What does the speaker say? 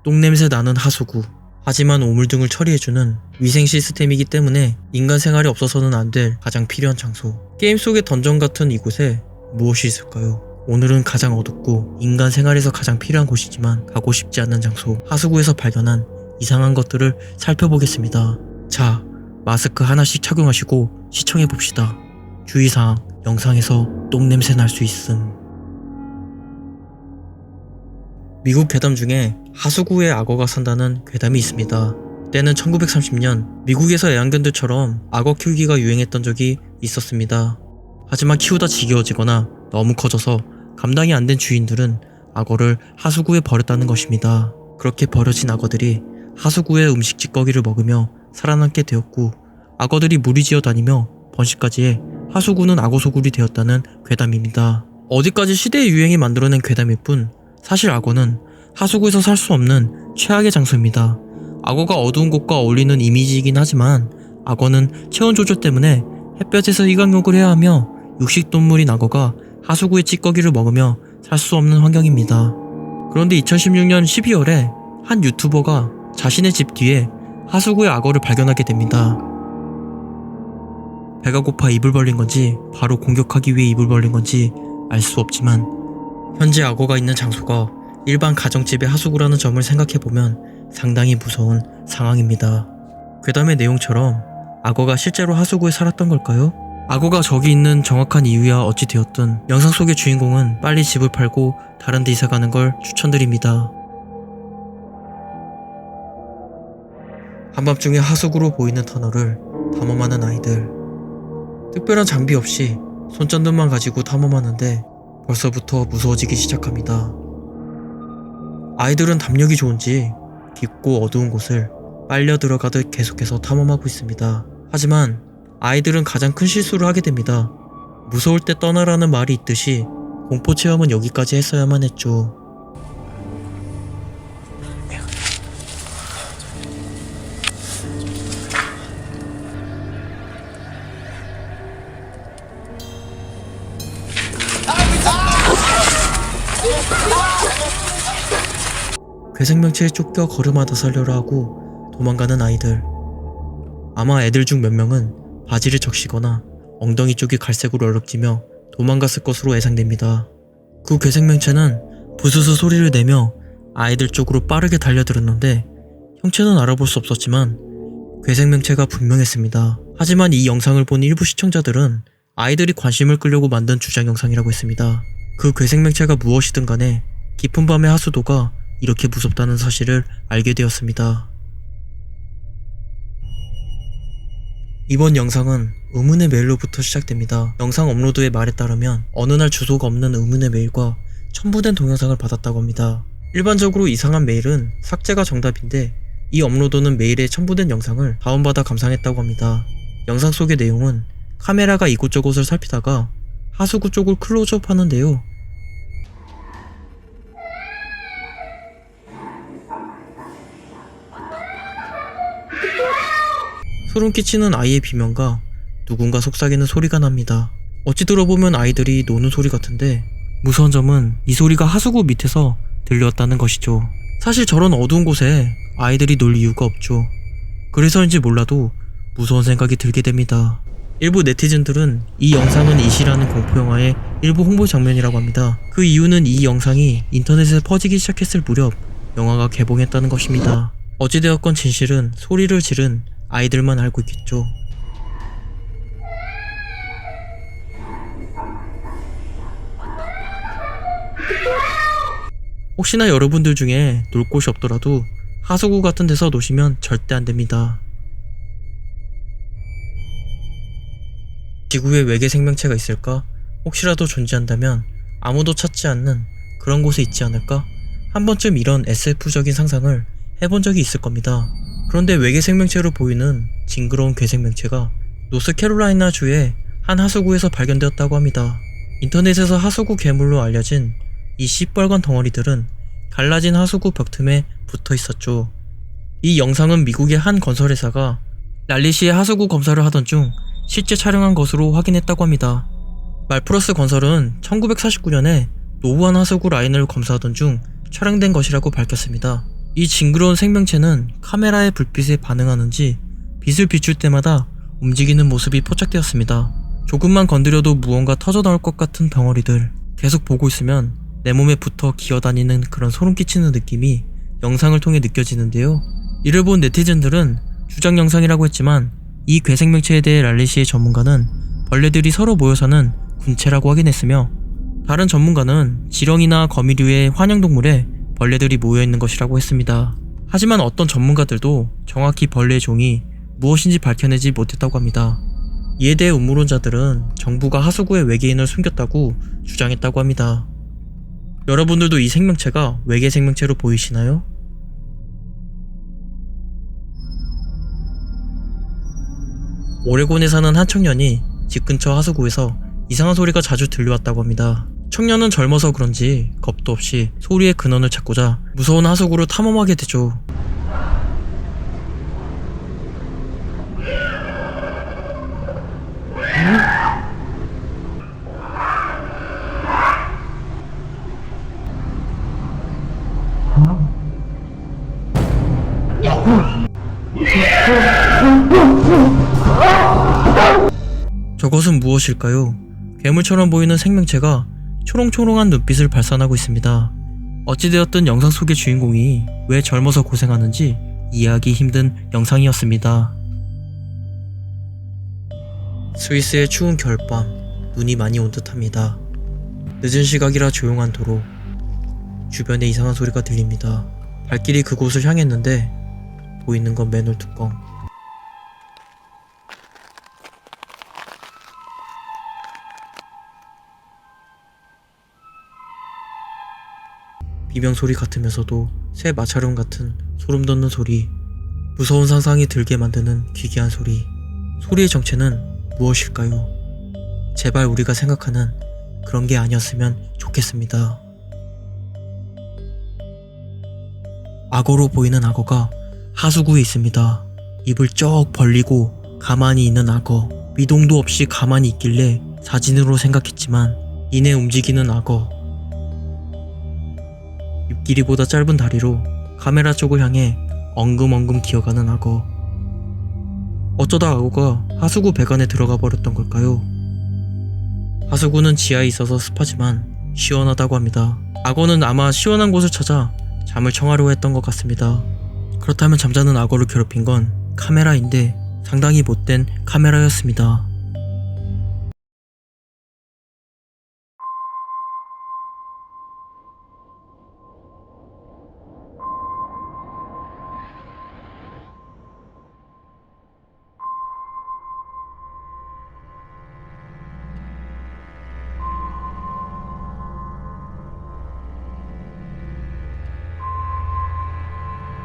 똥냄새 나는 하수구. 하지만 오물등을 처리해주는 위생 시스템이기 때문에 인간 생활이 없어서는 안 될 가장 필요한 장소. 게임 속의 던전 같은 이곳에 무엇이 있을까요? 오늘은 가장 어둡고 인간 생활에서 가장 필요한 곳이지만 가고 싶지 않는 장소, 하수구에서 발견한 이상한 것들을 살펴보겠습니다. 자, 마스크 하나씩 착용하시고 시청해봅시다. 주의사항, 영상에서 똥냄새 날 수 있음. 미국 괴담 중에 하수구에 악어가 산다는 괴담이 있습니다. 때는 1930년 미국에서 애완견들처럼 악어 키우기가 유행했던 적이 있었습니다. 하지만 키우다 지겨워지거나 너무 커져서 감당이 안 된 주인들은 악어를 하수구에 버렸다는 것입니다. 그렇게 버려진 악어들이 하수구의 음식 찌꺼기를 먹으며 살아남게 되었고, 악어들이 무리지어 다니며 번식까지 해 하수구는 악어 소굴이 되었다는 괴담입니다. 어디까지 시대의 유행이 만들어낸 괴담일 뿐, 사실 악어는 하수구에서 살 수 없는 최악의 장소입니다. 악어가 어두운 곳과 어울리는 이미지이긴 하지만 악어는 체온 조절 때문에 햇볕에서 일광욕을 해야 하며 육식동물인 악어가 하수구의 찌꺼기를 먹으며 살 수 없는 환경입니다. 그런데 2016년 12월에 한 유튜버가 자신의 집 뒤에 하수구에 악어를 발견하게 됩니다. 배가 고파 입을 벌린 건지 바로 공격하기 위해 입을 벌린 건지 알 수 없지만 현재 악어가 있는 장소가 일반 가정집의 하수구라는 점을 생각해보면 상당히 무서운 상황입니다. 괴담의 내용처럼 악어가 실제로 하수구에 살았던 걸까요? 악어가 저기 있는 정확한 이유야 어찌 되었든 영상 속의 주인공은 빨리 집을 팔고 다른 데 이사가는 걸 추천드립니다. 한밤중에 하수구로 보이는 터널을 탐험하는 아이들. 특별한 장비 없이 손전등만 가지고 탐험하는데 벌써부터 무서워지기 시작합니다. 아이들은 담력이 좋은지 깊고 어두운 곳을 빨려 들어가듯 계속해서 탐험하고 있습니다. 하지만 아이들은 가장 큰 실수를 하게 됩니다. 무서울 때 떠나라는 말이 있듯이 공포 체험은 여기까지 했어야만 했죠. 괴생명체에 쫓겨 걸음하다 살려라 하고 도망가는 아이들. 아마 애들 중 몇 명은 바지를 적시거나 엉덩이 쪽이 갈색으로 얼룩지며 도망갔을 것으로 예상됩니다. 그 괴생명체는 부스스 소리를 내며 아이들 쪽으로 빠르게 달려들었는데 형체는 알아볼 수 없었지만 괴생명체가 분명했습니다. 하지만 이 영상을 본 일부 시청자들은 아이들이 관심을 끌려고 만든 주장 영상이라고 했습니다. 그 괴생명체가 무엇이든 간에 깊은 밤의 하수도가 이렇게 무섭다는 사실을 알게 되었습니다. 이번 영상은 의문의 메일로부터 시작됩니다. 영상 업로드의 말에 따르면 어느 날 주소가 없는 의문의 메일과 첨부된 동영상을 받았다고 합니다. 일반적으로 이상한 메일은 삭제가 정답인데 이 업로드는 메일에 첨부된 영상을 다운받아 감상했다고 합니다. 영상 속의 내용은 카메라가 이곳저곳을 살피다가 하수구 쪽을 클로즈업 하는데요. 소름 끼치는 아이의 비명과 누군가 속삭이는 소리가 납니다. 어찌 들어보면 아이들이 노는 소리 같은데 무서운 점은 이 소리가 하수구 밑에서 들려왔다는 것이죠. 사실 저런 어두운 곳에 아이들이 놀 이유가 없죠. 그래서인지 몰라도 무서운 생각이 들게 됩니다. 일부 네티즌들은 이 영상은 이시라는 공포영화의 일부 홍보 장면이라고 합니다. 그 이유는 이 영상이 인터넷에 퍼지기 시작했을 무렵 영화가 개봉했다는 것입니다. 어찌되었건 진실은 소리를 지른 아이들만 알고 있겠죠. 혹시나 여러분들 중에 놀 곳이 없더라도 하수구 같은 데서 노시면 절대 안 됩니다. 지구에 외계 생명체가 있을까? 혹시라도 존재한다면 아무도 찾지 않는 그런 곳에 있지 않을까? 한 번쯤 이런 SF적인 상상을 해본 적이 있을 겁니다. 그런데 외계 생명체로 보이는 징그러운 괴생명체가 노스캐롤라이나 주의 한 하수구에서 발견되었다고 합니다. 인터넷에서 하수구 괴물로 알려진 이 시뻘건 덩어리들은 갈라진 하수구 벽 틈에 붙어 있었죠. 이 영상은 미국의 한 건설회사가 랄리시의 하수구 검사를 하던 중 실제 촬영한 것으로 확인했다고 합니다. 말프러스 건설은 1949년에 노후한 하수구 라인을 검사하던 중 촬영된 것이라고 밝혔습니다. 이 징그러운 생명체는 카메라의 불빛에 반응하는지 빛을 비출 때마다 움직이는 모습이 포착되었습니다. 조금만 건드려도 무언가 터져나올 것 같은 덩어리들. 계속 보고 있으면 내 몸에 붙어 기어다니는 그런 소름 끼치는 느낌이 영상을 통해 느껴지는데요. 이를 본 네티즌들은 주작 영상이라고 했지만 이 괴생명체에 대해 랄리시의 전문가는 벌레들이 서로 모여 사는 군체라고 확인했으며, 다른 전문가는 지렁이나 거미류의 환영동물에 벌레들이 모여있는 것이라고 했습니다. 하지만 어떤 전문가들도 정확히 벌레의 종이 무엇인지 밝혀내지 못했다고 합니다. 이에 대해 음모론자들은 정부가 하수구에 외계인을 숨겼다고 주장했다고 합니다. 여러분들도 이 생명체가 외계 생명체로 보이시나요? 오레곤에 사는 한 청년이 집 근처 하수구에서 이상한 소리가 자주 들려왔다고 합니다. 청년은 젊어서 그런지 겁도 없이 소리의 근원을 찾고자 무서운 하수구를 탐험하게 되죠. 저것은 무엇일까요? 괴물처럼 보이는 생명체가 초롱초롱한 눈빛을 발산하고 있습니다. 어찌되었든 영상 속의 주인공이 왜 젊어서 고생하는지 이해하기 힘든 영상이었습니다. 스위스의 추운 겨울밤, 눈이 많이 온 듯합니다. 늦은 시각이라 조용한 도로, 주변에 이상한 소리가 들립니다. 발길이 그곳을 향했는데 보이는 건 맨홀 뚜껑. 비명소리 같으면서도 새 마찰음 같은 소름 돋는 소리, 무서운 상상이 들게 만드는 기괴한 소리. 소리의 정체는 무엇일까요? 제발 우리가 생각하는 그런 게 아니었으면 좋겠습니다. 악어로 보이는 악어가 하수구에 있습니다. 입을 쩍 벌리고 가만히 있는 악어. 미동도 없이 가만히 있길래 사진으로 생각했지만 이내 움직이는 악어. 입 길이보다 짧은 다리로 카메라 쪽을 향해 엉금엉금 기어가는 악어. 어쩌다 악어가 하수구 배관에 들어가 버렸던 걸까요? 하수구는 지하에 있어서 습하지만 시원하다고 합니다. 악어는 아마 시원한 곳을 찾아 잠을 청하려 했던 것 같습니다. 그렇다면 잠자는 악어를 괴롭힌 건 카메라인데 상당히 못된 카메라였습니다.